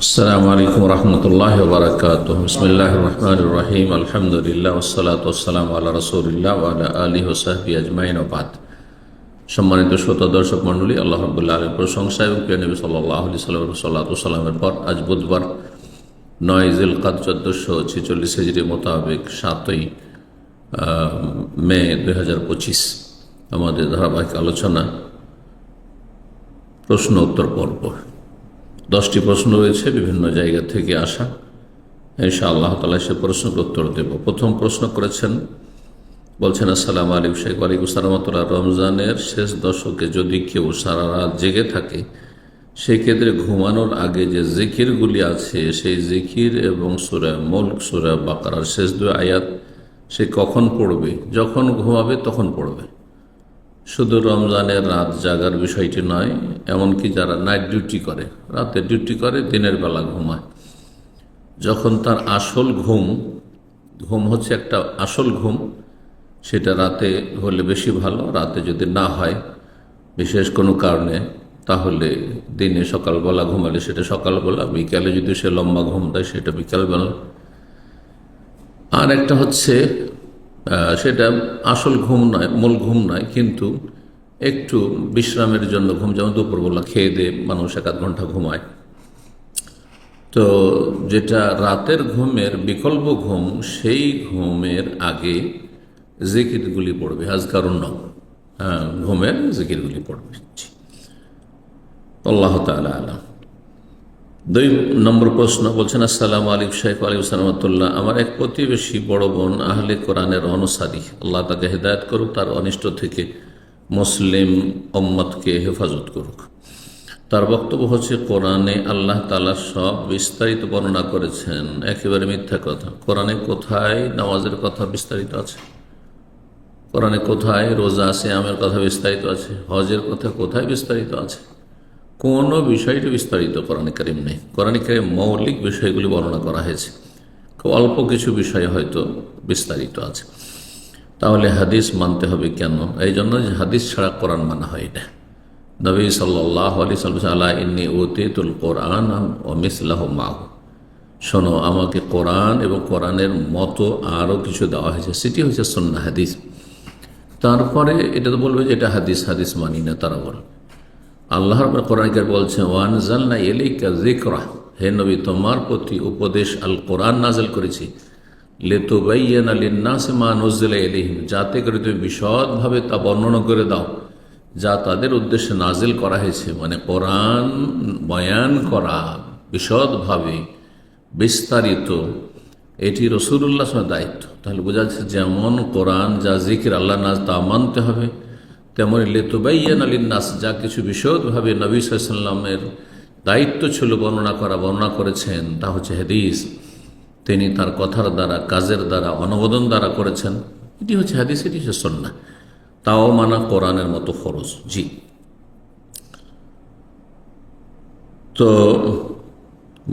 আসসালামু আলাইকুম রহমতুল্লাহ বারাকাতুহু। বিসমিল্লাহির রহমানির রহিম। আলহামদুলিল্লাহ ওয়াসসালাতু ওয়াসসালামু আলা রাসূলিল্লাহ ওয়া আলা আলিহি ওয়া সাহবিহি আজমাইন ওয়া বাদ। সম্মানিত শ্রোতা দর্শক মণ্ডলী, আল্লাহ রাব্বুল আলামিনের প্রশংসা এবং প্রিয় নবী সাল্লাল্লাহু আলাইহি সাল্লামের পর আজ বুধবার 9 জিলকাদ 1446 হিজরি মোতাবেক 7ই মে 2025 আমাদের ধারাবাহিক আলোচনা প্রশ্ন উত্তর পর্ব। 10টি প্রশ্ন রয়েছে বিভিন্ন জায়গা থেকে আসা। ইনশাআল্লাহ তাআলা সে প্রশ্নের উত্তর দেব। প্রথম প্রশ্ন করেছেন, বলছেন আসসালামু আলাইকুম শেখ। ওয়ালাইকুম আসসালাম। রমজানের শেষ দশকে যদি কেউ সারা রাত জেগে থাকে, সেই ক্ষেত্রে ঘুমানোর আগে যে জিকিরগুলি আছে সেই জিকির এবং সূরা মুলক, সূরা বাকারার শেষ 2 আয়াত সে কখন পড়বে? যখন ঘুমাবে তখন পড়বে। শুধু রমজানের রাত জাগার বিষয়টি নয়, এমনকি যারা নাইট ডিউটি করে, রাতে ডিউটি করে, দিনের বেলা ঘুমায়, যখন তার আসল ঘুম হচ্ছে একটা আসল ঘুম, সেটা রাতে হলে বেশি ভালো। রাতে যদি না হয় বিশেষ কোনো কারণে, তাহলে দিনে সকালবেলা ঘুমালে সেটা সকালবেলা, বিকালে যদি সে লম্বা ঘুম দেয় সেটা বিকালবেলা। আর একটা হচ্ছে সেটা আসল ঘুম নয়, মূল ঘুম নয়, কিন্তু একটু বিশ্রামের জন্য ঘুম, যেমন দুপুরবেলা খেয়ে দিয়ে মানুষ 1-8 ঘন্টা ঘুমায়। তো যেটা রাতের ঘুমের বিকল্প ঘুম, সেই ঘুমের আগে জিকিরগুলি পড়বে, আজকারুন নাম, ঘুমের জিকিরগুলি পড়বে। আল্লাহ তাআলা আলাম। 2 নম্বর প্রশ্ন, বলছেন আসসালামু আলাইকুম শেখ। ওয়ালাইকুম আসসালাম। আমার এক প্রতিবেশী বড় বোন আহলে কোরআনের অনুসারী, আল্লাহ তাকে হেদায়েত করুক, তার অনিষ্ট থেকে মুসলিম উম্মতকে হেফাজত করুক। তার বক্তব্য হচ্ছে, কোরআনে আল্লাহ তাআলা সব বিস্তারিত বর্ণনা করেছেন, একেবারে মিথ্যা কথা। কোরআনে কোথায় নামাজের কথা বিস্তারিত আছে? কোরআনে কোথায় রোজা, সিয়ামের কথা বিস্তারিত আছে? হজের কথা কোথায় বিস্তারিত আছে? কোনো বিষয়টি বিস্তারিত কোরআনে কারীম নেই। কোরআনে কারীম মৌলিক বিষয়গুলি বর্ণনা করা হয়েছে, খুব অল্প কিছু বিষয় হয়তো বিস্তারিত আছে। তাহলে হাদিস মানতে হবে কেন? এই জন্য যে হাদিস ছাড়া কোরআন মানা হয় না। নবী সাল্লাল্লাহু আলাইহি ওয়াসাল্লাম, আলা ইন্নী উতীতুল কোরআন ওয়া মিসলাহু মাহু, শোনো, আমাকে কোরআন এবং কোরআনের মতো আরও কিছু দেওয়া হয়েছে, সেটি হচ্ছে সুন্নাহ, হাদিস। তারপরে এটা তো বলবে যে এটা হাদিস মানি না, তারা বলবে। আল্লাহ রাব্বুল কোরআনে বলছেন, ওয়ানজালনা ইলাইকা যিকরা, হে নবী, তোমার প্রতি উপদেশ আল কোরআন নাযিল করেছি, লিতুবাইয়িনা লিন-নাসি মা নুযিলা ইলাইহিম, যাতে করে তুমি বিশদভাবে তা বর্ণনা করে দাও যা তাদের উদ্দেশ্যে নাজিল করা হয়েছে। মানে কোরআন বয়ান করা বিশদভাবে, বিস্তারিত, এটি রাসূলুল্লাহ সাল্লাল্লাহু আলাইহি ওয়াসাল্লামের দায়িত্ব। তাহলে বোঝা যাচ্ছে, যেমন কোরআন যা জিকির আল্লাহ নাজ তা মানতে হবে, তেমনি লিতুবাইয়িনা লিন-নাস, যা কিছু বিশদভাবে নবী সাল্লাল্লাহু আলাইহি ওয়াসাল্লামের দায়িত্ব ছিল বর্ণনা করেছেন, তা হচ্ছে হাদিস। তিনি তার কথার দ্বারা, কাজের দ্বারা, অনুমোদন দ্বারা করেছেন, এটি হচ্ছে হাদিস, এটি হচ্ছে সুন্নাহ। তাও মানা কোরআনের মতো ফরজ। জি। তো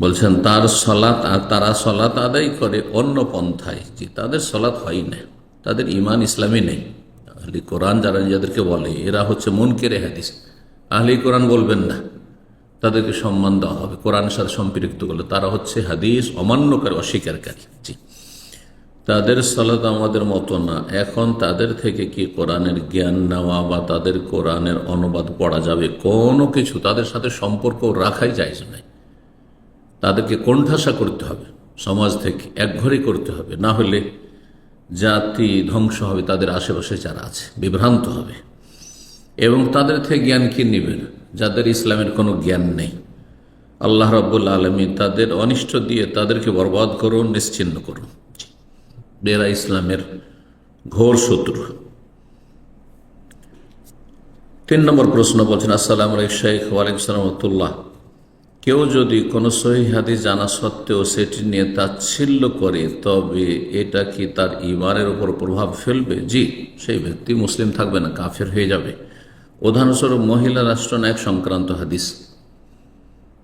বলছেন তারা সলাত আদায় করে অন্য পন্থায়। জি, তাদের সলাত হয় না, তাদের ঈমান ইসলামে নেই। আহলি কোরআন যারা নিজেদেরকে বলে, এরা হচ্ছে মুনকিরে হাদিস। আহলি কোরআন বলবেন না, তাদেরকে সম্মান দেওয়া হবে। কোরআনের সাথে সম্পৃক্ত করলে তারা হচ্ছে হাদিস অমান্যকারী, অস্বীকারী। জি, তাদের সালাত আমাদের মতো না। এখন তাদের থেকে কি কোরআনের জ্ঞান নেওয়া বা তাদের কোরআনের অনুবাদ পড়া যাবে? কোনো কিছু তাদের সাথে সম্পর্ক রাখাই জায়েজ নয়। তাদেরকে কোণঠাসা করতে হবে, সমাজ থেকে একঘরে করতে হবে, না হলে জাতি ধ্বংস হবে, তাদের আশেপাশে যারা আছে বিভ্রান্ত হবে। এবং তাদের থেকে জ্ঞান কি নেবেন যাদের ইসলামের কোনো জ্ঞান নেই? আল্লাহ রাব্বুল আলামিন তাদের অনিষ্ট দিয়ে তাদেরকে বরবাদ করুন, নিশ্চিহ্ন করুন। এরা ইসলামের ঘোর শত্রু। 3 নম্বর প্রশ্ন, বলছেন আসসালামু আলাইকুম শেখ। ওয়ালাইকুম আসসালাম। কেউ যদি কোনো সহিহ হাদিস জানা সত্ত্বেও সেটি নিয়ে তাচ্ছিল্য করে, তবে এটা কি তার ঈমানের উপর প্রভাব ফেলবে? জি, সেই ব্যক্তি মুসলিম থাকবে না, কাফের হয়ে যাবে। উদাহরণস্বরূপ, মহিলা রাষ্ট্রনায়ক সংক্রান্ত হাদিস,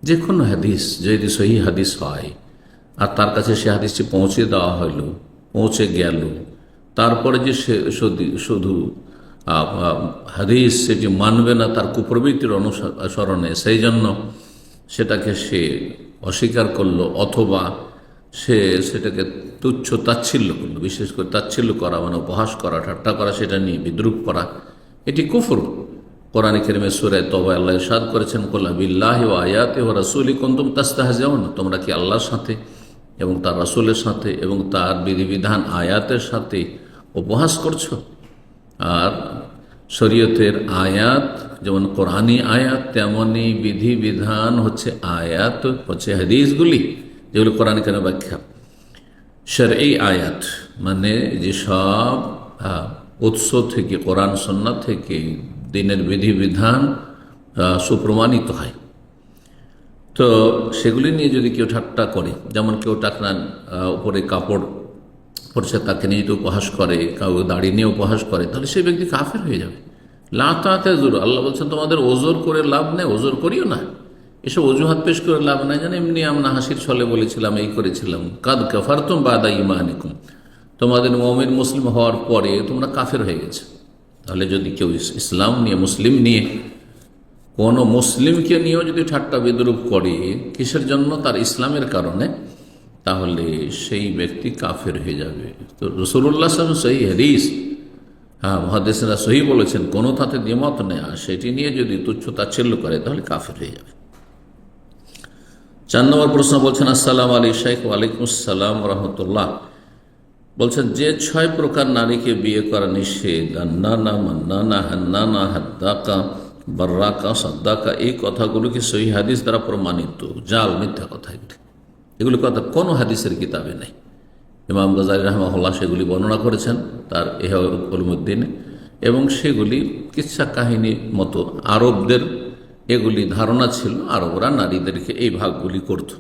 যে কোনো হাদিস যদি সহিহ হাদিস হয় আর তার কাছে সে হাদিসটি পৌঁছে দেওয়া হলো, পৌঁছে গেল, তারপরে যে সে শুধু হাদিস সেটি মানবে না তার কুপ্রবৃত্তির অনুসরণে, সেই জন্য সেটাকে সে অস্বীকার করলো, অথবা সে সেটাকে তুচ্ছ তাচ্ছিল্য করলো। বিশেষ করে তাচ্ছিল্য করা মানে উপহাস করা, ঠাট্টা করা, সেটা নিয়ে বিদ্রুপ করা, এটি কুফর। কোরআন কারীমে সূরা তওবা আল্লাহ ইরশাদ করেছেন, কুল বিল্লাহি ওয়া আয়াতিহি ওয়া রাসূলিহি কুনতুম তাস্তাহজিউন, তোমরা কি আল্লাহর সাথে এবং তার রাসূলের সাথে এবং তার বিধিবিধান আয়াতের সাথে উপহাস করছো? আর শরীয়তের আয়াত যেমন কোরআনী আয়াত, তেমনি বিধিবিধান হচ্ছে আয়াত, হচ্ছে হাদিসগুলি যেগুলো কোরআন কারীমের ব্যাখ্যা। শরঈ আয়াত মানে যেসব উৎস থেকে, কোরআন সুন্নাহ থেকে দিনের বিধিবিধান সুপ্রমাণিত হয়, তো সেগুলি নিয়ে যদি কেউ ঠাট্টা করে, যেমন কেউ টাকনার উপরে কাপড় পড়ছে তাকে নিয়ে যদি উপহাস করে, কেউ দাড়ি নিয়ে উপহাস করে, তাহলে সেই ব্যক্তি কাফের হয়ে যাবে। লা তা'তাযুরু, আল্লাহ বলছেন তোমাদের ওজর করে লাভ নেই, ওজর করিও না, এসব অজুহাত পেশ করে লাভ নাই, জানে এমনি আমরা হাসির ছলে বলেছিলাম, এই করেছিলাম। কাদ কাফারতুম বাদা ঈমানিকুম, তোমাদের মুমিন মুসলিম হওয়ার পরে তোমরা কাফের হয়ে গেছে। তাহলে যদি কেউ ইসলাম নিয়ে, মুসলিম নিয়ে, কোনো মুসলিমকে নিয়েও যদি ঠাট্টা বিদ্রুপ করে, কিসের জন্য? তার ইসলামের কারণে, তাহলে সেই ব্যক্তি কাফের হয়ে যাবে। তো রাসূলুল্লাহ সাল্লাল্লাহু আলাইহি ওয়াসাল্লাম সহিহ হাদিস, মুহাদ্দিসরা সহিহ বলেছেন, কোনো তাতে দ্বিমত নেই, আর সেটি নিয়ে যদি তুচ্ছ তাচ্ছিল্য করে তাহলে কাফের হয়ে যাবে। 4 নম্বর প্রশ্ন বলছেন, আসসালামু আলাইকুম শাইখ। ওয়ালাইকুম আসসালাম রাহমাতুল্লাহ। বলছেন যে 6 প্রকার নারীকে বিয়ে করা নিষেধ, আন্নানা, মান্নানা, হান্নানা, হাদ্দাকা, বার্রাকা, সাদ্দাকা, এই কথাগুলো কি সহিহ হাদিস দ্বারা প্রমাণিত? জাল, মিথ্যা কথা এগুলি, এগুলি কথা কোনো হাদিসের কিতাবে নেই। ইমাম গাজ্জালী রাহিমাহুল্লাহ সেগুলি বর্ণনা করেছেন তার ইহয়া উলুমুদ্দিনে, এবং সেগুলি কিচ্ছা কাহিনীর মতো। আরবদের এগুলি ধারণা ছিল, আরবরা নারীদেরকে এই ভাগগুলি করত,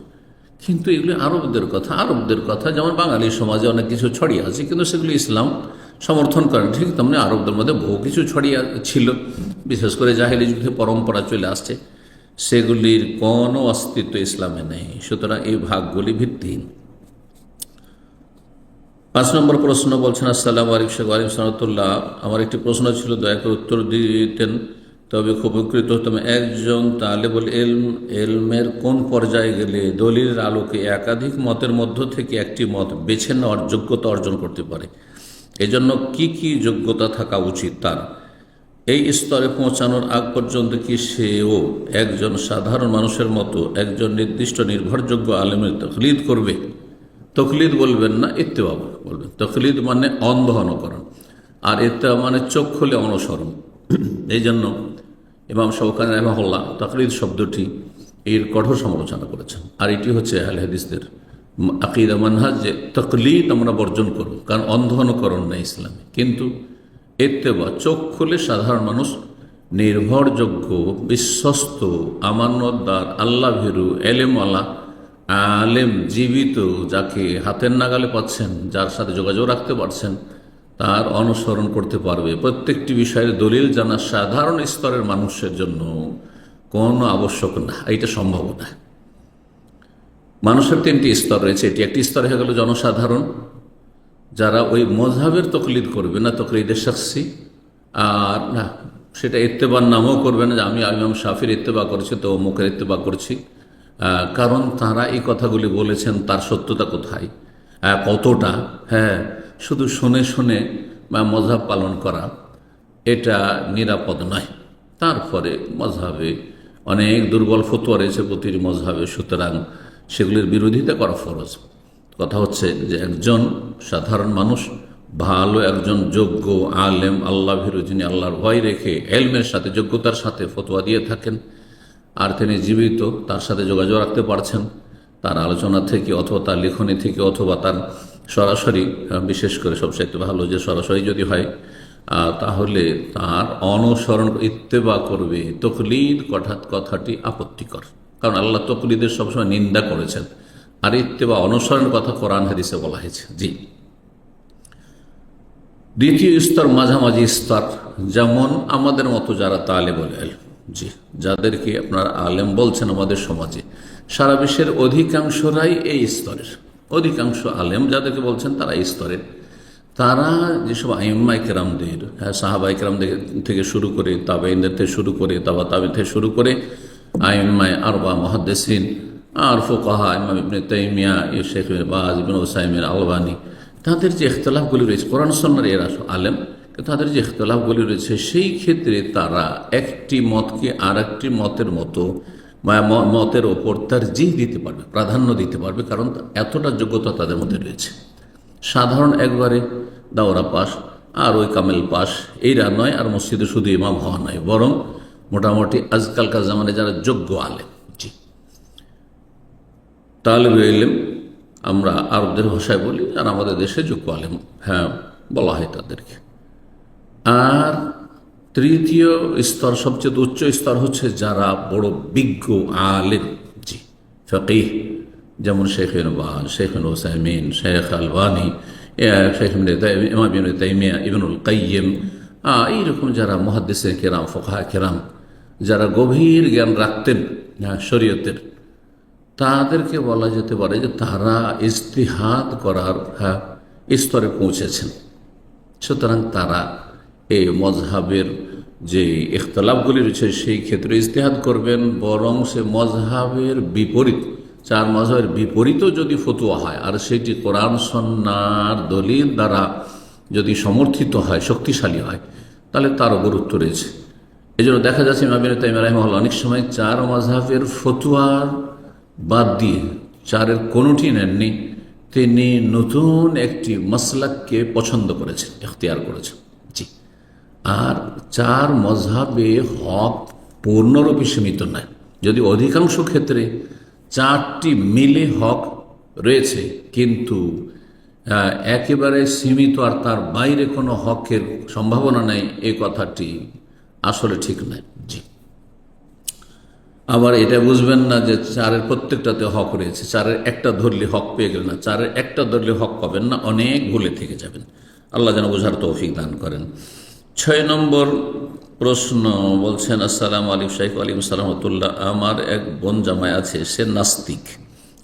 কিন্তু এগুলি আরবদের কথা যেমন বাঙালি সমাজে অনেক কিছু ছড়িয়ে আছে, কিন্তু সেগুলি ইসলাম সমর্থন করেন। ঠিক তেমনি আরবদের মধ্যে বহু কিছু ছড়িয়ে ছিল, বিশেষ করে জাহেলি যুগে পরম্পরা চলে আসছে, সেগুলির কোনো অস্তিত্ব ইসলামে নেই। সুতরাং এই ভাগগুলি ভিত্তিহীন। 5 নম্বর প্রশ্ন বলছেন, আসসালামু আলাইকুম সালাতুল্লাহ, আমার একটি প্রশ্ন ছিল, দয়া করে উত্তর দিতেন তবে খুব উপকৃত হতাম। একজন তালেবুল ইলমের কোন পর্যায়ে গেলে দলিলের আলোকে একাধিক মতের মধ্য থেকে একটি মত বেছে নেওয়ার যোগ্যতা অর্জন করতে পারে? এজন্য কি কি যোগ্যতা থাকা উচিত তার? এই স্তরে পৌঁছানোর আগ পর্যন্ত কি সেও একজন সাধারণ মানুষের মতো একজন নির্দিষ্ট নির্ভরযোগ্য আলেমের তাকলিদ করবে? তকলিদ বলবেন না, ইত্তেবা বলবেন। তকলিদ মানে অন্ধ অনুকরণ, আর ইত্তেবা মানে চোখ খুলে অনুসরণ। এই জন্য ইমাম শাওকানি রাহিমাহুল্লাহ তাকলিদ শব্দটি এর কঠোর সমালোচনা করেছেন। আর এটি হচ্ছে আহলে হাদিসদের আকীদা মানহাজ, যে তকলিদ আমরা বর্জন করব, কারণ অন্ধ অনুকরণ নেই ইসলামে। কিন্তু ইত্তেবা, চোখ খুলে সাধারণ মানুষ নির্ভরযোগ্য, বিশ্বস্ত, আমানতদার, আল্লাহ ভীরু, এলেমওয়ালা আলেম, জীবিত, যাকে হাতের নাগালে পাচ্ছেন, যার সাথে যোগাযোগ রাখতে পারছেন, তার অনুসরণ করতে পারবে। প্রত্যেকটি বিষয়ের দলিল জানা সাধারণ স্তরের মানুষের জন্য কোনো আবশ্যক না, এটা সম্ভব না। মানুষের 3টি স্তর রয়েছে, এটি একটি স্তর হয়ে গেল জনসাধারণ, যারা ওই মযহাবের তকলিদ করবে না, তকলিদের শাখসি, আর না সেটা ইত্তেবার নামও করবে না, যে আমি ইমাম শাফির ইত্তেবা করছি তো অমুকের ইত্তেবা করছি, কারণ তারা এই কথাগুলি বলেছেন, তার সত্যতা কোথায়, কতটা, শুধু শুনে শুনে মযহাব পালন করা এটা নিরাপদ নয়। তারপরে মযহাবে অনেক দুর্বল ফতোয়া রয়েছে প্রতিটি মযহাবে, সুতরাং সেগুলির বিরোধিতা করা ফরজ। কথা হচ্ছে যে একজন সাধারণ মানুষ, ভালো একজন যোগ্য আলেম, আল্লাহ ভীরু, যিনি আল্লাহর ভয় রেখে এলমের সাথে, যোগ্যতার সাথে ফতোয়া দিয়ে থাকেন, আর তিনি জীবিত, তার সাথে যোগাযোগ রাখতে পারছেন, তার আলোচনা থেকে অথবা তার লেখনী থেকে অথবা তার সরাসরি, বিশেষ করে সবচেয়ে ভালো যে সরাসরি যদি হয়, তাহলে তার অনুসরণ, ইত্তেবা করবে। তকলিদ কথাটি আপত্তিকর, কারণ আল্লাহ তকলিদের সবসময় নিন্দা করেছেন, আর ইত্তেবা অনুসরণ কথা কোরআন হাদিসে বলা হয়েছে। জি। দ্বিতীয় স্তর মাঝামাঝি স্তর, যেমন আমাদের মতো যারা তালেবুল ইলম, জি, যাদেরকে আপনার আলেম বলছেন আমাদের সমাজে, সারা বিশ্বের অধিকাংশরাই এই স্তরের, অধিকাংশ আলেম যাদেরকে বলছেন তারা এই স্তরের। তারা যেসব আইম্মা কেরামদের, সাহাবা কেরাম থেকে শুরু করে, তাবেইনদের থেকে শুরু করে, তাবেইন থেকে শুরু করে আইম্মায় আরবা মুহাদ্দিসিন আর ফুকাহা ইমাম ইবনে তাইমিয়া, শেখ বাজ, ইবনে উসাইমিন, আলবানী, তাদের যে ইখতিলাফগুলি রয়েছে, কোরআন সুন্নাহর এরা আলেম, তাদের যে ইখতিলাফগুলি রয়েছে সেই ক্ষেত্রে তারা একটি মতকে আর একটি মতের মতো মতের ওপর তারজিহ দিতে পারবে, প্রাধান্য দিতে পারবে, কারণ এতটা যোগ্যতা তাদের মধ্যে রয়েছে। সাধারণ একবারে দাওরা পাস আর ওই কামেল পাস এইরা নয়, আর মসজিদে শুধু ইমাম হওয়া নয়, বরং মোটামুটি আজকালকার জামানে যারা যোগ্য আলেম, জি তালেব ইলম আমরা আরবদের ভাষায় বলি, আর আমাদের দেশে যোগ্য আলেম হ্যাঁ বলা হয় তাদেরকে। আর তৃতীয় স্তর, সবচেয়ে উচ্চ স্তর হচ্ছে যারা বড় বিজ্ঞ আলেম, জি ফকিহ, যেমন শেখ বাজ, শেখ উসাইমিন, শেখ আলবানী, শেখ ইমাম ইবনে তাইমিয়া, ইবনুল কাইয়িম, এইরকম যারা মুহাদ্দিসে কেরাম, ফুকাহা কেরাম, যারা গভীর জ্ঞান রাখতেন শরীয়তের, তাদেরকে বলা যেতে পারে যে তারা ইজতিহাদ করার স্তরে পৌঁছেছেন। সুতরাং তারা এই মজহাবের যে ইখতিলাফগুলি রয়েছে সেই ক্ষেত্রে ইজতিহাদ করবেন, বরং সে মজহাবের বিপরীত, চার মজহাবের বিপরীতও যদি ফতোয়া হয় আর সেটি কোরআন সুন্নাহর দলিল দ্বারা যদি সমর্থিত হয়, শক্তিশালী হয়, তাহলে তারও গুরুত্ব রয়েছে। এই জন্য দেখা যাচ্ছে ইমাম ইবনে তাইমিয়া রাহিমাহুল্লাহ অনেক সময় চার মজহাবের ফতোয়ার বাদ দিয়ে, চারের কোনোটি নেননি, তিনি নতুন একটি মাসলাককে পছন্দ করেছেন, ইখতিয়ার করেছেন, জি। আর চার মজহাবে হক পূর্ণরূপে সীমিত নয়, যদি অধিকাংশ ক্ষেত্রে চারটি মিলে হক রয়েছে, কিন্তু একেবারে সীমিত আর তার বাইরে কোনো হকের সম্ভাবনা নেই, এই কথাটি আসলে ঠিক নয়, জি। আবার এটা বুঝবেন না যে চারের প্রত্যেকটাতে হক রয়েছে, চারের একটা ধরলে হক পেয়ে গেলেন না, চারের একটা ধরলে হক পাবেন না, অনেক ভুলে থেকে যাবেন। আল্লাহ যেন বোঝার তৌফিক দান করেন। 6 নম্বর প্রশ্ন বলছেন, আসসালামু আলাইকুম শাইখ আলাইকুম সালামতুল্লাহ, আমার এক বোন জামাই আছে, সে নাস্তিক,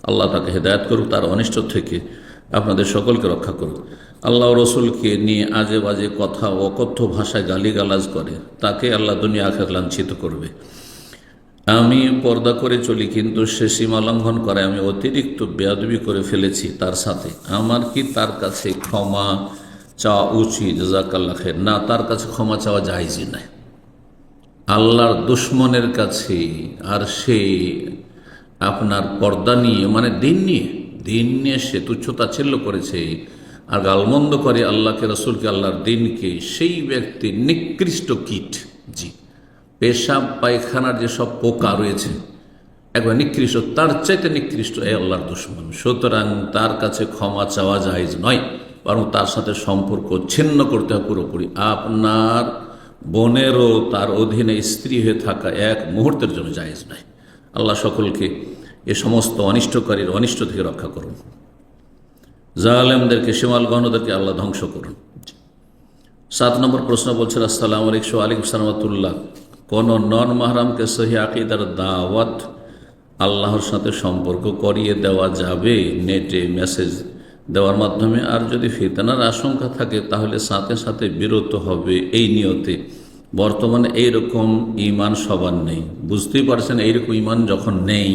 আল্লাহ তাকে হেদায়েত করুক, তার অনিষ্ট থেকে আপনাদের সকলকে রক্ষা করুক। আল্লাহ রসুলকে নিয়ে আজে বাজে কথা ও অকথ্য ভাষায় গালিগালাজ করে, তাকে আল্লাহ দুনিয়া আখিরাতে লাঞ্ছিত করবে। আমি পর্দা করে চলি, কিন্তু সে সীমা লঙ্ঘন করে, আমি অতিরিক্ত বেয়াদবি করে ফেলেছি তার সাথে, আমার কি তার কাছে ক্ষমা চাওয়া উচিত? জাযাকাল্লাহ খাইর। না, তার কাছে ক্ষমা চাওয়া জায়েজই নাই। আল্লাহর দুশ্মনের কাছে আর সে আপনার পর্দা নিয়ে, মানে দিন নিয়ে সে তুচ্ছতাচ্ছিল্য করেছে আর গালমন্দ করে আল্লাহকে, রসুলকে, আল্লাহর দিনকে, সেই ব্যক্তি নিকৃষ্ট কীট, জি। পেশাব পায়খানার যেসব পোকা রয়েছে একবার নিকৃষ্ট, তার চাইতে নিকৃষ্ট এই আল্লাহর দুশমন। সুতরাং তার কাছে ক্ষমা চাওয়া জায়েজ নয়, বরং তার সাথে সম্পর্ক ছিন্ন করতে হবে পুরোপুরি। আপনার বোনেরও তার অধীনে স্ত্রী হয়ে থাকা এক মুহূর্তের জন্য জায়েজ নয়। আল্লাহ সকলকে এ সমস্ত অনিষ্টকারীর অনিষ্ট থেকে রক্ষা করুন, জালেমদেরকে, সীমালগণদেরকে আল্লাহ ধ্বংস করুন। 7 নম্বর প্রশ্ন বলছেন, আসসালামু আলাইকুম ওয়ালাইকুম সালামতুল্লাহ, কোন নন মাহরামকে সহি আকীদার দাওয়াত আল্লাহর সাথে সম্পর্ক করিয়ে দেওয়া যাবে নেটে মেসেজ দেওয়ার মাধ্যমে? আর যদি ফিতনার আশঙ্কা থাকে তাহলে সাথে সাথে বিরত হবে এই নিয়তে। বর্তমানে এইরকম ঈমান সবার নেই, বুঝতেই পারছেন। এইরকম ঈমান যখন নেই,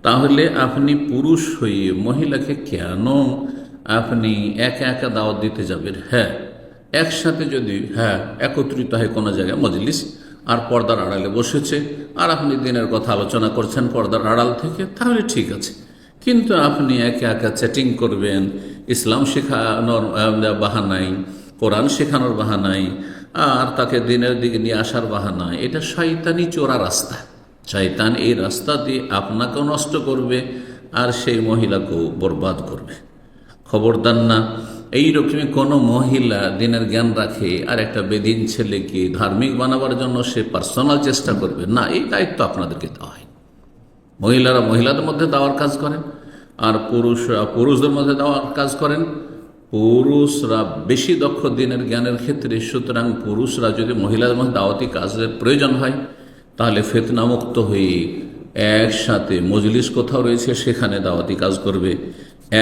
তাহলে আপনি পুরুষ হয়ে মহিলাকে কেন আপনি একা একা দাওয়াত দিতে যাবেন? হ্যাঁ, একসাথে যদি একত্রিত হয় কোনো জায়গায় মজলিস, আর পর্দার আড়ালে বসেছে, আর আপনি দিনের কথা আলোচনা করছেন পর্দার আড়াল থেকে, তাহলে ঠিক আছে। কিন্তু আপনি একা একা চ্যাটিং করবেন, ইসলাম শেখানোর বাহানায়, কোরআন শেখানোর বাহানায়, আর তাকে দিনের দিকে নিয়ে আসার বাহানায়, এটা শয়তানি চোরা রাস্তা। শয়তান এই রাস্তা দিয়ে আপনাকেও নষ্ট করবে আর সেই মহিলাকেও বরবাদ করবে। খবরদার না, এইরকমই কোনো মহিলা দিনের জ্ঞান রাখে আর একটা বেদিন ছেলেকে ধার্মিক বানাবার জন্য সে পার্সোনাল চেষ্টা করবে না, এই দায়িত্ব আপনাদেরকে দেওয়া হয়। মহিলারা মহিলাদের মধ্যে দাওয়ার কাজ করেন, আর পুরুষরা পুরুষদের মধ্যে দেওয়ার কাজ করেন। পুরুষরা বেশি দক্ষ দিনের জ্ঞানের ক্ষেত্রে, সুতরাং পুরুষরা যদি মহিলাদের মধ্যে দাওয়াতি কাজের প্রয়োজন হয়, তাহলে ফিতনামুক্ত হয়ে একসাথে মজলিস কোথাও রয়েছে সেখানে দাওয়াতি কাজ করবে।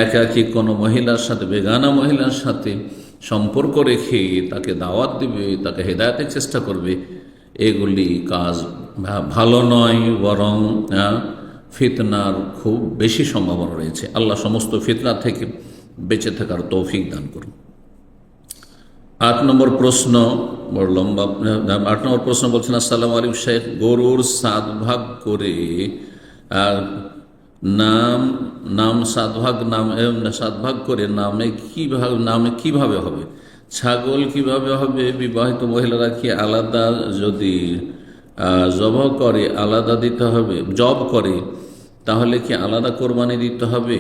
একাকী কোনো মহিলার সাথে, বেগানা মহিলার সাথে সম্পর্ক রেখে তাকে দাওয়াত দিবে, তাকে হেদায়েতের চেষ্টা করবে, এগুলি কাজ ভালো নয়, বরং ফিতনার খুব বেশি সম্ভাবনা রয়েছে। আল্লাহ সমস্ত ফিতনা থেকে বেঁচে থাকার তৌফিক দান করুন। 8 নম্বর প্রশ্ন, বড় লম্বা। 8 নম্বর প্রশ্ন বলছেন, আসসালামু আলাইকুম শেখ, গরুর 7 ভাগ করে নাম 7 ভাগ করে নামে কিভাবে হবে? ছাগল কিভাবে হবে? বিবাহিত মহিলারা কি আলাদা, যদি জব করে আলাদা দিতে হবে, জব করে তাহলে কি আলাদা কোরবানি দিতে হবে?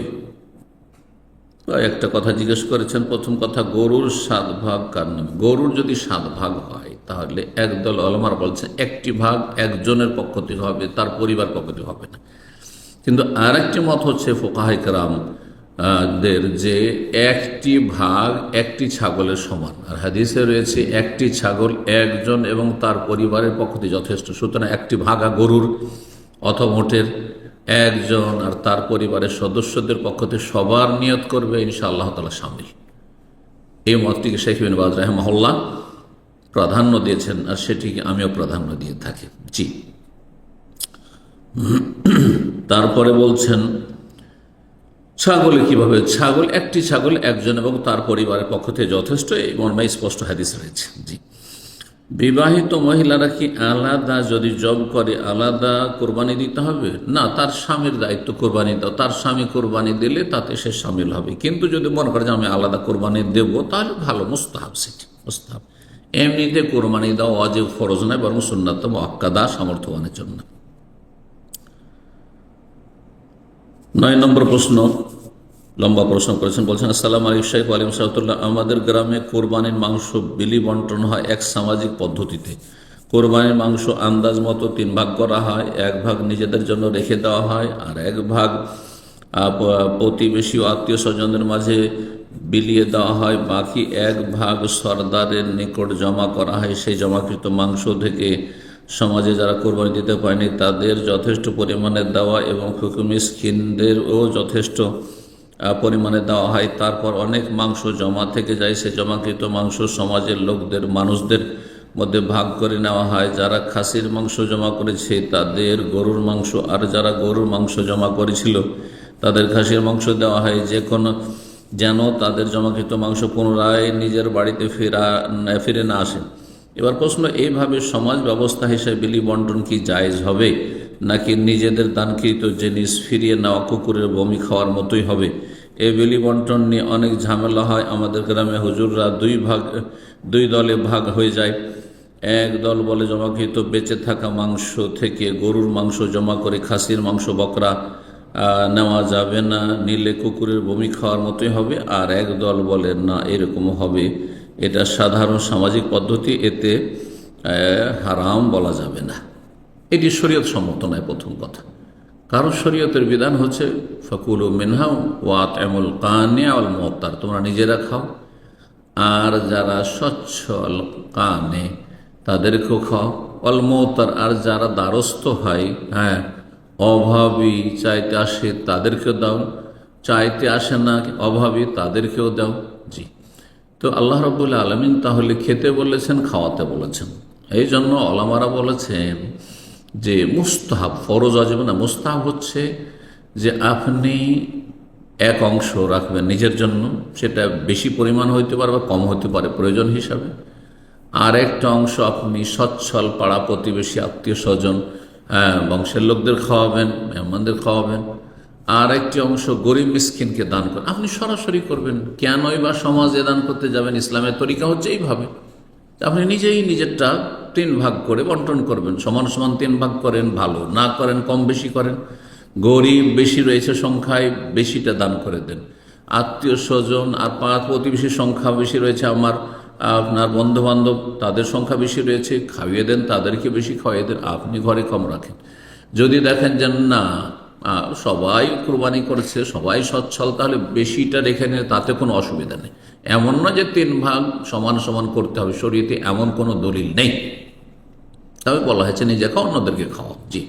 একটা কথা জিজ্ঞেস করেছেন। প্রথম কথা, গরুর 7 ভাগ কার নামে? গরুর যদি 7 ভাগ হয় তাহলে একদল ওলামারা বলছে একটি ভাগ একজনের পক্ষ থেকে হবে, তার পরিবার পক্ষ থেকে হবে না। কিন্তু আরেকটি মত হচ্ছে ফুকাহায়ে কেরাম দের, যে একটি ভাগ একটি ছাগলের সমান। আর হাদিসে রয়েছে একটি ছাগল একজন এবং তার পরিবারের পক্ষ থেকে যথেষ্ট। সুতরাং একটি ভাগা গরুর অথবা মোটের একজন আর তার পরিবারের সদস্যদের পক্ষ থেকে সবার নিয়ত করবে, ইনশাআল্লাহ তাআলা শামিল। এই মতটিকে শেখ ইবনে বাজ রাহিমাহুল্লাহ প্রাধান্য দিয়েছেন, আর সেটিকে আমিও প্রাধান্য দিয়ে থাকি। জি। তারপরে বলছেন ছাগলে কিভাবে? ছাগল, একটি ছাগল একজন এবং তার পরিবারের পক্ষ থেকে যথেষ্ট, এই মর্মে স্পষ্ট হাদিস রয়েছে। জি। বিবাহিত মহিলারা কি আলাদা, যদি জব করে আলাদা কোরবানি দিতে হবে? না, তার স্বামীর দায়িত্ব কোরবানি দাও, তার স্বামী কোরবানি দিলে তাতে সে শামিল হবে। কিন্তু যদি মনে করে যে আমি আলাদা কোরবানি দেব, তাহলে ভালো, মুস্তাহাব, সেটি মুস্তাহাব। এমনিতে কোরবানি দাও ওয়াজিব, ফরজ নয়, বরং সুন্নাত মুআক্কাদা সামর্থ্যবানের জন্য। 9 নম্বর প্রশ্ন, লম্বা প্রশ্ন করেছেন, বলছেন, আসসালামু আলাইকুম শেখ। ওয়ালাইকুম আসসালাম। আমাদের গ্রামে কোরবানির মাংস বিলি বন্টন হয় এক সামাজিক পদ্ধতিতে। কোরবানির মাংস আন্দাজ মতো 3 ভাগ করা হয়। 1 ভাগ নিজেদের জন্য রেখে দেওয়া হয়, আর 1 ভাগ প্রতিবেশী ও আত্মীয় স্বজনদের মাঝে বিলিয়ে দেওয়া হয়। বাকি 1 ভাগ সরদারের নিকট জমা করা হয়। সেই জমাকৃত মাংস থেকে সমাজে যারা কোরবানি দিতে পারেনি তাদের যথেষ্ট পরিমাণে দেওয়া এবং ফকির মিসকিনদেরও যথেষ্ট পরিমাণে দেওয়া হয়। তারপর অনেক মাংস জমা থেকে যায়, সে জমাকৃত মাংস সমাজের মানুষদের মধ্যে ভাগ করে নেওয়া হয়। যারা খাসির মাংস জমা করেছে তাদের গরুর মাংস, আর যারা গরুর মাংস জমা করেছিল তাদের খাসির মাংস দেওয়া হয়, যেন তাদের জমাকৃত মাংস পুনরায় নিজের বাড়িতে ফিরে না আসে। এবার প্রশ্ন, এইভাবে সমাজ ব্যবস্থা হিসেবে বিলি বন্টন কি জায়েজ হবে, নাকি নিজেদের দানকৃত জিনিস ফিরিয়ে নেওয়া কুকুরের বমি খাওয়ার মতোই হবে? এই বিলি বন্টন নিয়ে অনেক ঝামেলা হয়। আমাদের গ্রামে হুজুররা 2 দলে ভাগ হয়ে যায়। এক দল বলে জমাকৃত বেঁচে থাকা মাংস থেকে গরুর মাংস জমা করে খাসির মাংস, বকরা নেওয়া যাবে না, নিলে কুকুরের বমি খাওয়ার মতোই হবে। আর এক দল বলে না, এরকম হবে, এটা সাধারণ সামাজিক পদ্ধতি, এতে হারাম বলা যাবে না। এটি শরীয়ত সম্মত নয়। প্রথম কথা, কারণ শরীয়তের বিধান হচ্ছে ফাকুলু মিনহা ওয়া আত'ইমুল কানি'a ওয়াল মু'তার, তোমরা নিজেরা খাও আর যারা সচ্ছল কানে তাদেরকেও খাও, ওয়াল মু'তার, আর যারা দ্বারস্থ হয়, অভাবী চাইতে আসে তাদেরকেও দাও, চাইতে আসে না অভাবী তাদেরকেও দাও। জি। তো আল্লাহ রাব্বুল আলামিন তাহলে খেতে বলেছেন, খাওয়াতে বলেছেন। এই জন্য ওলামারা বলেছেন যে মুস্তাহাব, ফরজ ওয়াজিব না, মুস্তাহাব হচ্ছে যে আপনি 1 অংশ রাখবেন নিজের জন্য, সেটা বেশি পরিমাণ হইতে পারে বা কম হতে পারে প্রয়োজন হিসাবে। আর একটা অংশ আপনি সচ্ছল পাড়া প্রতিবেশী আত্মীয় স্বজন বংশের লোকদের খাওয়াবেন, মেহমানদের খাওয়াবেন। আর একটি অংশ গরিব মিসকিনকে দান করেন। আপনি সরাসরি করবেন, কেনই বা সমাজে দান করতে যাবেন? ইসলামের তরিকা হচ্ছে এইভাবে, আপনি নিজেই নিজেরটা 3 ভাগ করে বন্টন করবেন, সমান সমান 3 ভাগ করেন, ভালো না করেন, কম বেশি করেন। গরিব বেশি রয়েছে সংখ্যায়, বেশিটা দান করে দেন। আত্মীয় স্বজন আর প্রতিবেশীর সংখ্যা বেশি রয়েছে, আপনার বন্ধু বান্ধব তাদের সংখ্যা বেশি রয়েছে, খাইয়ে দেন, তাদেরকে বেশি খাইয়ে দেন, আপনি ঘরে কম রাখেন। যদি দেখেন যে না সবাই কোরবানি করেছে, সবাই সচ্ছল, তাহলে বেশিটা রেখে নিয়ে তাতে কোনো অসুবিধা নেই। এমন না যে 3 ভাগ সমান সমান করতে হবে, শরীয়তে এমন কোনো দলিল নেই। তবে বলা হয়েছে নিজে খাও, অন্যদেরকে খাওয়াও। জি।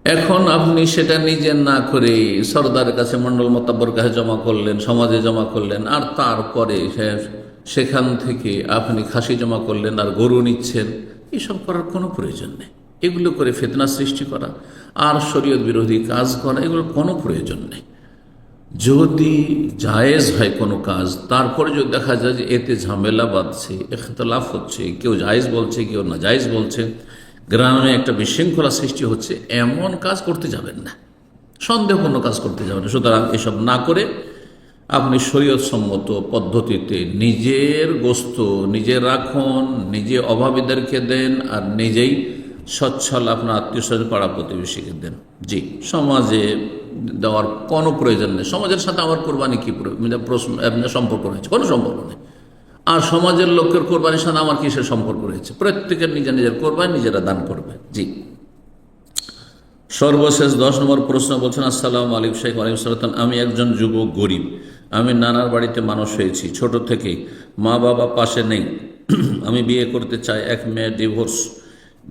এখন আপনি সেটা নিজে না করে সরদারের কাছে, মন্ডল মোতাব্বর কাছে জমা করলেন, সমাজে জমা করলেন, আর তারপরে সেখান থেকে আপনি খাসি জমা করলেন আর গরু নিচ্ছেন। এসব করার কোনো প্রয়োজন নেই। এগুলো করে ফিতনা সৃষ্টি করা আর শরীয়ত বিরোধী কাজ করা, এগুলোর কোনো প্রয়োজন নেই। যদি জায়েজ হয় কোনো কাজ, তারপরে যদি দেখা যায় যে এতে ঝামেলা বাঁধছে, ইখতিলাফ হচ্ছে, কেউ জায়েজ বলছে, কেউ না জায়েজ বলছে, গ্রামে একটা বিশৃঙ্খলা সৃষ্টি হচ্ছে, এমন কাজ করতে যাবেন না, সন্দেহপূর্ণ কাজ করতে যাবেন না। সুতরাং এসব না করে আপনি শরীয়তসম্মত পদ্ধতিতে নিজের গোস্ত নিজে রাখুন, নিজে অভাবীদেরকে দেন, আর নিজেই সচ্ছল আপনার আত্মীয় স্বজন পাড়া প্রতিবেশীকে দেন। জি, সমাজে দেওয়ার কোনো প্রয়োজন নেই। সমাজের সাথে আমার কোরবানি কী প্রশ্ন সম্পর্ক রয়েছে? কোনো সম্পর্ক নেই। আর সমাজের লোকের কোরবানির সাথে আমার কিসের সম্পর্ক রয়েছে? প্রত্যেকের নিজের নিজের কোরবানি নিজেরা দান করবে। জি, সর্বশেষ 10 নম্বর প্রশ্ন বলছেন, আসসালামু আলাইকুম শাইখ। ওয়ালাইকুম আসসালাম। আমি একজন যুবক, গরিব। আমি নানার বাড়িতে মানুষ হয়েছি, ছোট থেকেই মা বাবা পাশে নেই। আমি বিয়ে করতে চাই। এক মেয়ে ডিভোর্স,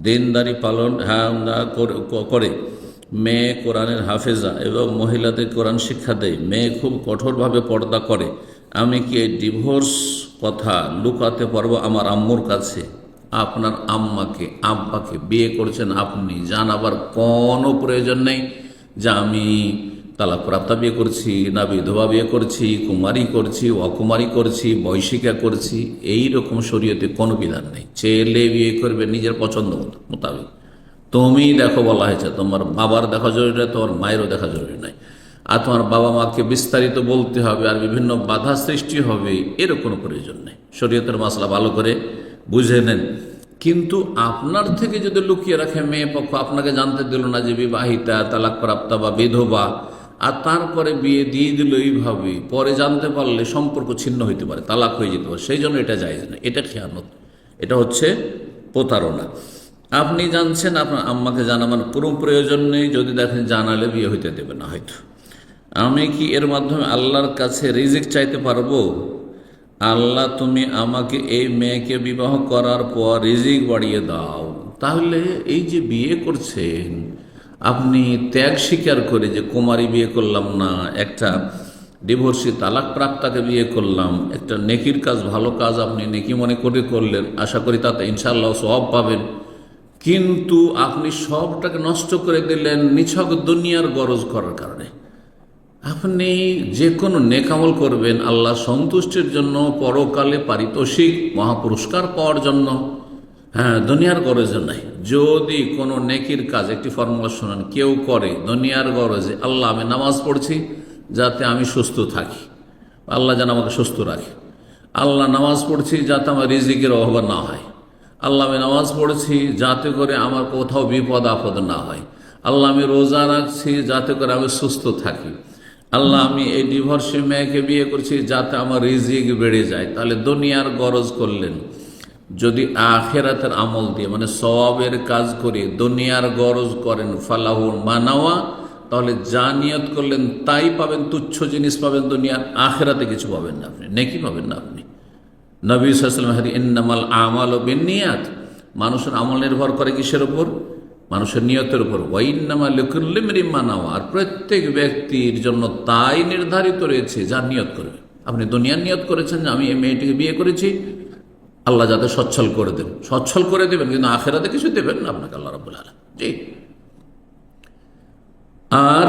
দিনদারি পালন করে। মেয়ে কোরআনের হাফেজা এবং মহিলাদের কোরআন শিক্ষা দেয়। মেয়ে খুব কঠোরভাবে পর্দা করে। আমি কি এই ডিভোর্স কথা লুকাতে পারবো আমার আম্মুর কাছে? আপনার আম্মাকে, আব্বাকে বিয়ে করছেন আপনি, জানাবার কোনো প্রয়োজন নেই যে আমি তালাকপ্রাপ্তা বিয়ে করছি, না বিধবা বিয়ে করছি, কুমারী করছি, অকুমারী করছি, বয়সিকা করছি। এই রকম শরীয়তে কোনো বিধান নেই। ছেলে বিয়ে করবে নিজের পছন্দ মোতাবেক। তুমি দেখো বলা হয়েছে, তোমার বাবার দেখা জরুরি নয়, তোমার মায়েরও দেখা জরুরি নয়। আর তোমার বাবা মাকে বিস্তারিত বলতে হবে আর বিভিন্ন বাধা সৃষ্টি হবে, এরও কোনো প্রয়োজন নেই। শরীয়তের মাসলা ভালো করে বুঝে নেন। কিন্তু আপনার থেকে যদি লুকিয়ে রাখে মেয়ে পক্ষ, আপনাকে জানতে দিল না যে বিবাহিতা, তালাকপ্রাপ্তা বা বিধবা, আর তারপরে বিয়ে দিয়ে দিল এইভাবে, পরে জানতে পারলে সম্পর্ক ছিন্ন হইতে পারে, তালাক হয়ে যেতে পারে। সেই জন্য এটা জায়েজ না, এটা খেয়ানত, এটা হচ্ছে প্রতারণা। আপনি জানছেন, আপনার আম্মাকে জানাবার পুরো প্রয়োজন নেই। যদি দেখেন জানালে বিয়ে হইতে দেবে না হয়তো। আমি কি এর মাধ্যমে আল্লাহর কাছে রিজিক চাইতে পারবো? আল্লাহ, তুমি আমাকে এই মেয়েকে বিবাহ করার পর রিজিক বাড়িয়ে দাও। তাহলে এই যে বিয়ে করছেন আপনি, ত্যাগ স্বীকার করে যে কুমারী বিয়ে করলাম না, একটা ডিভোর্সি তালাক প্রাপ্তাকে বিয়ে করলাম, একটা নেকির কাজ, ভালো কাজ আপনি নেকি মনে করে করলেন, আশা করি তাতে ইনশাআল্লাহ সওয়াব পাবেন। কিন্তু আপনি সবটাকে নষ্ট করে দিলেন নিছক দুনিয়ার গরজ করার কারণে। আপনি যে কোনো নেকামল করবেন আল্লাহ সন্তুষ্টির জন্য, পরকালে পারিতোষিক মহাপুরস্কার পাওয়ার জন্য, হ্যাঁ, দুনিয়ার গরজে নাই। যদি কোনো নেকির কাজ, একটি ফর্মুলা শোনেন, কেউ করে দুনিয়ার গরজে, আল্লাহ আমি নামাজ পড়ছি যাতে আমি সুস্থ থাকি, আল্লাহ যেন আমাকে সুস্থ রাখে। আল্লাহ নামাজ পড়ছি যাতে আমার রিজিকের অভাব না হয়। আল্লাহ আমি নামাজ পড়ছি যাতে করে আমার কোথাও বিপদ আপদ না হয়। আল্লাহ আমি রোজা রাখছি যাতে করে আমি সুস্থ থাকি। আল্লাহ আমি এই ডিভোর্সি মেয়েকে বিয়ে করছি যাতে আমার রিজিক বেড়ে যায়। তাহলে দুনিয়ার গরজ করলেন। যদি আখেরাতের আমল দিয়ে, মানে সওয়াবের কাজ করে দুনিয়ার গরজ করেন, ফালাহুর মানাওয়া, তাহলে যা নিয়ত করলেন তাই পাবেন। তুচ্ছ জিনিস পাবেন দুনিয়ার, আখেরাতে কিছু পাবেন না আপনি, নেকি পাবেন না আপনি। নবী সাল্লাল্লাহু আলাইহি ওয়াসাল্লাম হাদিস, ইন্নামাল আমালু বিন্নিয়াত, মানুষের আমল নির্ভর করে কিসের উপর? মানুষের নিয়তের উপর। ওয়াইন্নামা লিকুল্লি ইমরিইন মা নাওয়া, আর প্রত্যেক ব্যক্তির জন্য তাই নির্ধারিত রয়েছে যা নিয়ত করবে। আপনি দুনিয়ার নিয়ত করেছেন যে আমি এই মেয়েটিকে বিয়ে করেছি, আল্লাহ যাতে সচ্ছল করে দেবেন, সচ্ছল করে দেবেন, কিন্তু আখেরাতে কিছু দেবেন না আপনাকে আল্লাহ রাব্বুল আলামিন। জি। আর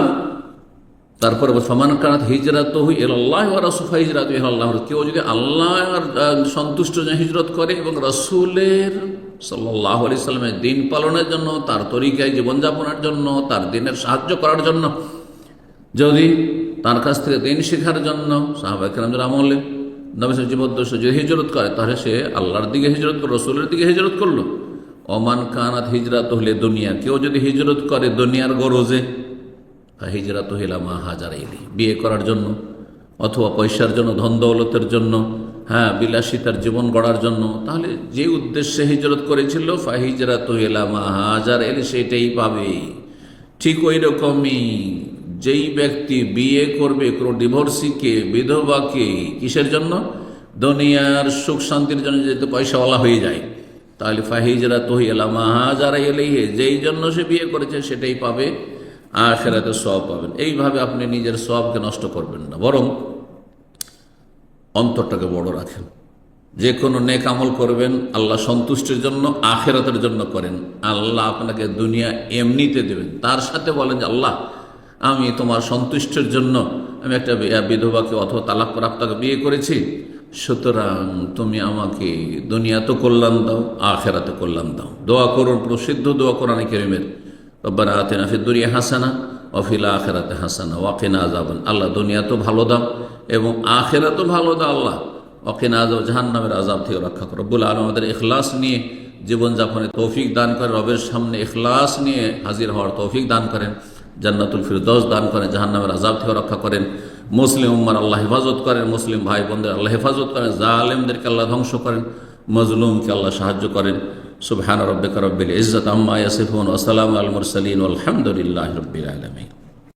তারপরে ফামান কানাত হিজরাতুহু ইলাল্লাহি ওয়া রাসূলিহি ফাহিজরাতুহু ইলাল্লাহ, কেউ যদি আল্লাহর সন্তুষ্ট জন্য হিজরত করে এবং রাসূলের সাল্লাল্লাহু আলাইহি সাল্লামের দিন পালনের জন্য, তার তরিকায় জীবনযাপনের জন্য, তার দিনের সাহায্য করার জন্য, যদি তার কাছ থেকে দিন শেখার জন্য, সাহাবায়ে কেরামদের আমলে নবীর জীবদ্দশা যদি হিজরত করে, তাহলে সে আল্লাহর দিকে হিজরত করলো, রাসূলের দিকে হিজরত করলো। ওমান কানাত হিজরাতুহু লিদুনিয়া, কেউ যদি হিজরত করে দুনিয়ার গরজে, হিজরাতুহু ইলা মা হাজারা ইলাইহি, বিয়ে করার জন্য অথবা পয়সার জন্য, ধন দৌলতের জন্য, হ্যাঁ, বিলাসিতার জীবন গড়ার জন্য, তাহলে যে উদ্দেশ্যে হিজরত করেছিল ফাহিজরাতুহু ইলা মা হাজারা ইলাইহি, সেটাই পাবে। ঠিক ওই রকমই যেই ব্যক্তি বিয়ে করবে কোনো ডিভোর্সিকে, বিধবাকে, কিসের জন্য? দুনিয়ার সুখ শান্তির জন্য, যেহেতু পয়সাওয়ালা হয়ে যায়, তাহলে ফাহিজরাতুহু ইলা মা হাজারা ইলাইহি, যেই জন্য সে বিয়ে করেছে সেটাই পাবে। আখিরাতে সওয়াব পাবেন। এইভাবে আপনি নিজের সওয়াবকে নষ্ট করবেন না, বরং অন্তরটাকে বড় রাখেন। যে কোনো নেক আমল করবেন আল্লাহ সন্তুষ্টির জন্য, আখিরাতের জন্য করেন। আল্লাহ আপনাকে দুনিয়া এমনিতে দেবেন, তার সাথে বলেন যে আল্লাহ আমি তোমার সন্তুষ্টির জন্য আমি একটা বিধবাকে অথবা তালাক প্রাপ্তাকে বিয়ে করেছি, সুতরাং তুমি আমাকে দুনিয়াতে কল্যাণ দাও, আখিরাতে কল্যাণ দাও। দোয়া করুন, প্রসিদ্ধ দোয়া কোরআনে কারীমের, রব্বানা আতিনা ফিদ দুনিয়া হাসানা ওয়া ফিল আখিরাতি হাসানা ওয়া কিনা আযাবান। আল্লাহ দুনিয়াতেও ভালো দাও এবং আখিরাতেও ভালো দাও আল্লাহ, ওয়া কিনা আযাব, জাহান্নামের আযাব থেকে রক্ষা করো। রব্বুল আলামিন আমাদের ইখলাস নিয়ে জীবনযাপনের তৌফিক দান করেন, রবের সামনে ইখলাস নিয়ে হাজির হওয়ার তৌফিক দান করেন, জান্নাতুল ফিরদৌস দান করেন, জাহান্নামের আযাব থেকে রক্ষা করেন। মুসলিম উম্মার আল্লাহ হেফাজত করেন, মুসলিম ভাই বোনদের আল্লাহ হেফাজত করেন, জালেমদেরকে আল্লাহ ধ্বংস করেন, মজলুমকে আল্লাহ সাহায্য করেন। সুবহান রাব্বিকা রাব্বিল ইজ্জাতি আম্মা ইয়াসিফুন ওয়া সালামুন আলাল মুরসালিন ওয়াল হামদুলিল্লাহি রাব্বিল আলামিন।